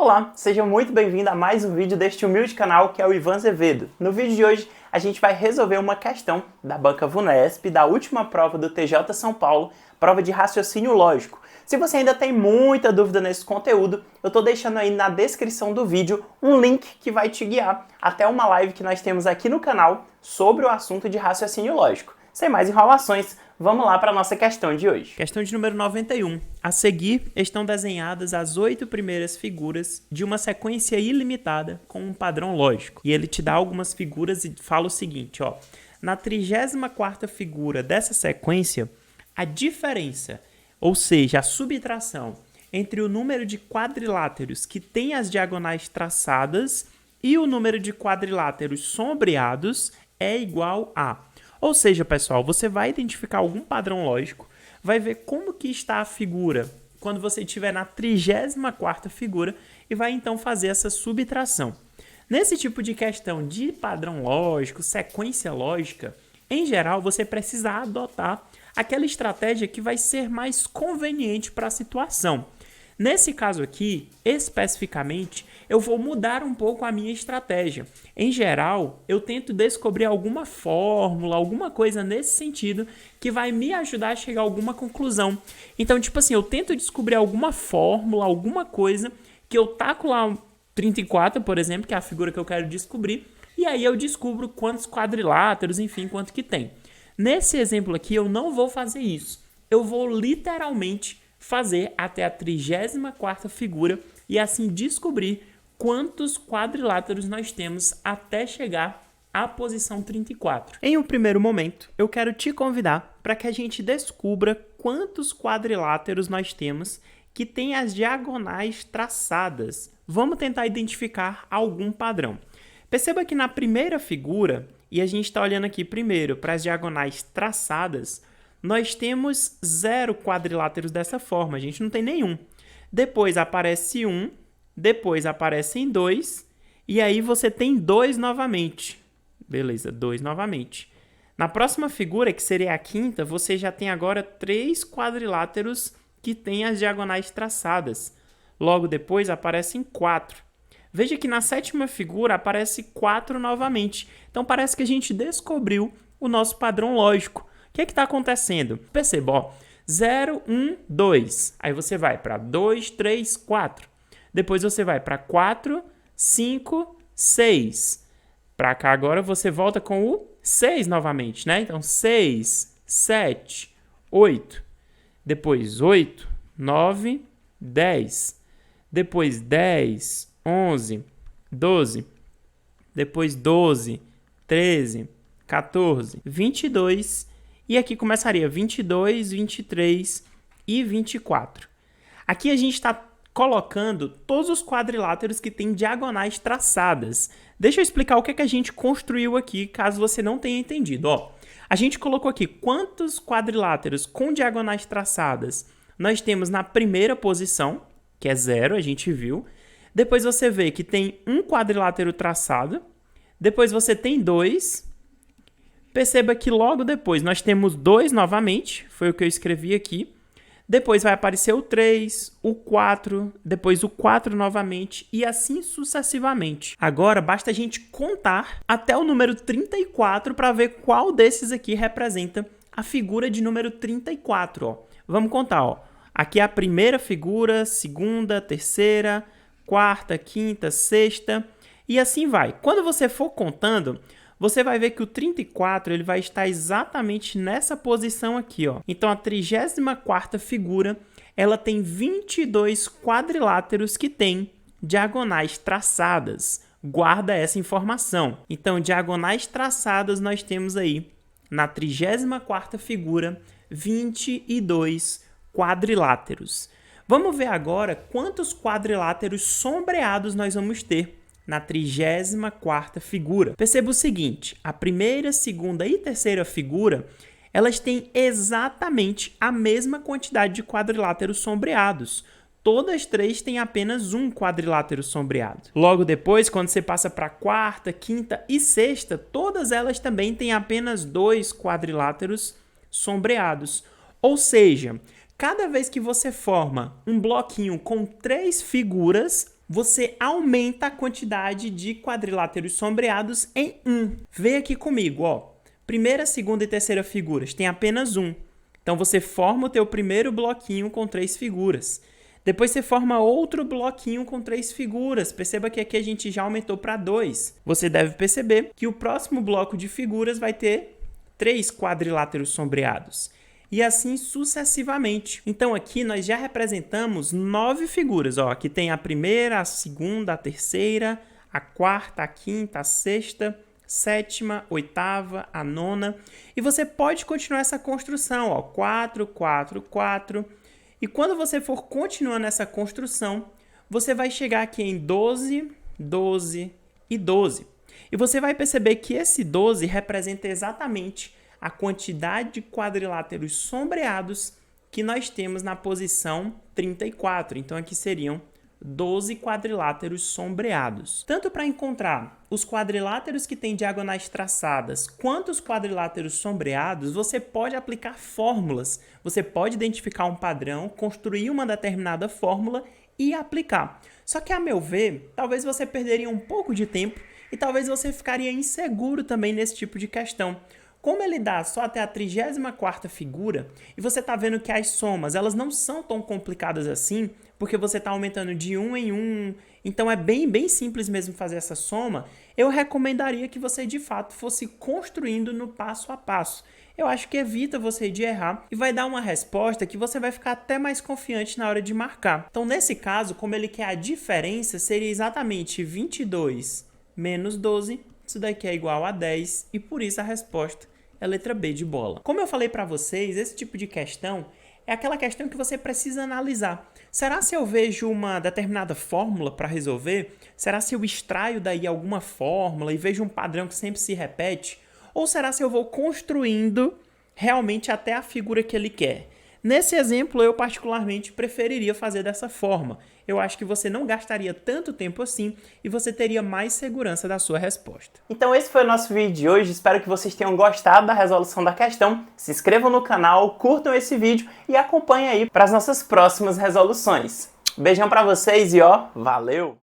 Olá, seja muito bem-vindo a mais um vídeo deste humilde canal que é o Ivan Azevedo. No vídeo de hoje a gente vai resolver uma questão da banca VUNESP da última prova do TJ São Paulo, prova de raciocínio lógico. Se você ainda tem muita dúvida nesse conteúdo, eu estou deixando aí na descrição do vídeo um link que vai te guiar até uma live que nós temos aqui no canal sobre o assunto de raciocínio lógico. Sem mais enrolações, vamos lá para a nossa questão de hoje. Questão de número 91. A seguir estão desenhadas as 8 primeiras figuras de uma sequência ilimitada com um padrão lógico. E ele te dá algumas figuras e fala o seguinte, ó. Na 34ª figura dessa sequência, a diferença, ou seja, a subtração entre o número de quadriláteros que tem as diagonais traçadas e o número de quadriláteros sombreados é igual a... Ou seja, pessoal, você vai identificar algum padrão lógico, vai ver como que está a figura quando você estiver na 34ª figura e vai então fazer essa subtração. Nesse tipo de questão de padrão lógico, sequência lógica, em geral você precisa adotar aquela estratégia que vai ser mais conveniente para a situação. Nesse caso aqui, especificamente, eu vou mudar um pouco a minha estratégia. Em geral, eu tento descobrir alguma fórmula, alguma coisa nesse sentido que vai me ajudar a chegar a alguma conclusão. Então, tipo assim, eu tento descobrir alguma fórmula, alguma coisa que eu taco lá 34, por exemplo, que é a figura que eu quero descobrir, e aí eu descubro quantos quadriláteros, enfim, quanto que tem. Nesse exemplo aqui, eu não vou fazer isso. Eu vou literalmente fazer até a 34ª figura e assim descobrir quantos quadriláteros nós temos até chegar à posição 34. Em um primeiro momento, eu quero te convidar para que a gente descubra quantos quadriláteros nós temos que tem as diagonais traçadas. Vamos tentar identificar algum padrão. Perceba que na primeira figura, e a gente está olhando aqui primeiro para as diagonais traçadas, nós temos 0 quadriláteros dessa forma, a gente não tem nenhum. Depois aparece 1, depois aparecem 2, e aí você tem 2 novamente. Beleza, 2 novamente. Na próxima figura, que seria a quinta, você já tem agora 3 quadriláteros que têm as diagonais traçadas. Logo depois aparecem 4. Veja que na sétima figura aparece 4 novamente. Então parece que a gente descobriu o nosso padrão lógico. O que está acontecendo? Perceba, ó, 0, 1, 2. Aí você vai para 2, 3, 4. Depois você vai para 4, 5, 6. Para cá agora você volta com o 6 novamente, né? Então 6, 7, 8. Depois 8, 9, 10. Depois 10, 11, 12. Depois 12, 13, 14, 22. E aqui começaria 22, 23 e 24. Aqui a gente está colocando todos os quadriláteros que têm diagonais traçadas. Deixa eu explicar o que é que a gente construiu aqui, caso você não tenha entendido. Ó, a gente colocou aqui quantos quadriláteros com diagonais traçadas nós temos na primeira posição, que é 0, a gente viu. Depois você vê que tem um quadrilátero traçado. Depois você tem 2. Perceba que logo depois nós temos 2 novamente, foi o que eu escrevi aqui. Depois vai aparecer o 3, o 4, depois o 4 novamente e assim sucessivamente. Agora basta a gente contar até o número 34 para ver qual desses aqui representa a figura de número 34. Ó. Vamos contar. Ó. Aqui é a primeira figura, segunda, terceira, quarta, quinta, sexta e assim vai. Quando você for contando, você vai ver que o 34 ele vai estar exatamente nessa posição aqui. Ó. Então, a 34ª figura ela tem 22 quadriláteros que têm diagonais traçadas. Guarda essa informação. Então, diagonais traçadas nós temos aí, na 34ª figura, 22 quadriláteros. Vamos ver agora quantos quadriláteros sombreados nós vamos ter na 34ª figura. Perceba o seguinte, a primeira, segunda e terceira figura, elas têm exatamente a mesma quantidade de quadriláteros sombreados. Todas três têm apenas um quadrilátero sombreado. Logo depois, quando você passa para a quarta, quinta e sexta, todas elas também têm apenas 2 quadriláteros sombreados. Ou seja, cada vez que você forma um bloquinho com 3 figuras, você aumenta a quantidade de quadriláteros sombreados em 1. Vê aqui comigo, ó. Primeira, segunda e terceira figuras tem apenas 1. Então, você forma o teu primeiro bloquinho com 3 figuras. Depois, você forma outro bloquinho com 3 figuras. Perceba que aqui a gente já aumentou para 2. Você deve perceber que o próximo bloco de figuras vai ter 3 quadriláteros sombreados. E assim sucessivamente. Então, aqui nós já representamos 9 figuras. Ó, aqui tem a primeira, a segunda, a terceira, a quarta, a quinta, a sexta, sétima, oitava, a nona. E você pode continuar essa construção, ó, 4, 4, 4. E quando você for continuando essa construção, você vai chegar aqui em 12, 12 e 12. E você vai perceber que esse 12 representa exatamente a quantidade de quadriláteros sombreados que nós temos na posição 34. Então, aqui seriam 12 quadriláteros sombreados. Tanto para encontrar os quadriláteros que têm diagonais traçadas, quanto os quadriláteros sombreados, você pode aplicar fórmulas. Você pode identificar um padrão, construir uma determinada fórmula e aplicar. Só que, a meu ver, talvez você perderia um pouco de tempo e talvez você ficaria inseguro também nesse tipo de questão. Como ele dá só até a 34ª figura, e você está vendo que as somas elas não são tão complicadas assim, porque você está aumentando de 1 em 1, então é bem simples mesmo fazer essa soma, eu recomendaria que você de fato fosse construindo no passo a passo. Eu acho que evita você de errar e vai dar uma resposta que você vai ficar até mais confiante na hora de marcar. Então, nesse caso, como ele quer a diferença, seria exatamente 22 menos 12, isso daqui é igual a 10, e por isso a resposta é a letra B de bola. Como eu falei para vocês, esse tipo de questão é aquela questão que você precisa analisar. Será se eu vejo uma determinada fórmula para resolver? Será se eu extraio daí alguma fórmula e vejo um padrão que sempre se repete? Ou será se eu vou construindo realmente até a figura que ele quer? Nesse exemplo, eu particularmente preferiria fazer dessa forma. Eu acho que você não gastaria tanto tempo assim e você teria mais segurança da sua resposta. Então esse foi o nosso vídeo de hoje. Espero que vocês tenham gostado da resolução da questão. Se inscrevam no canal, curtam esse vídeo e acompanhem aí para as nossas próximas resoluções. Beijão para vocês e ó, valeu!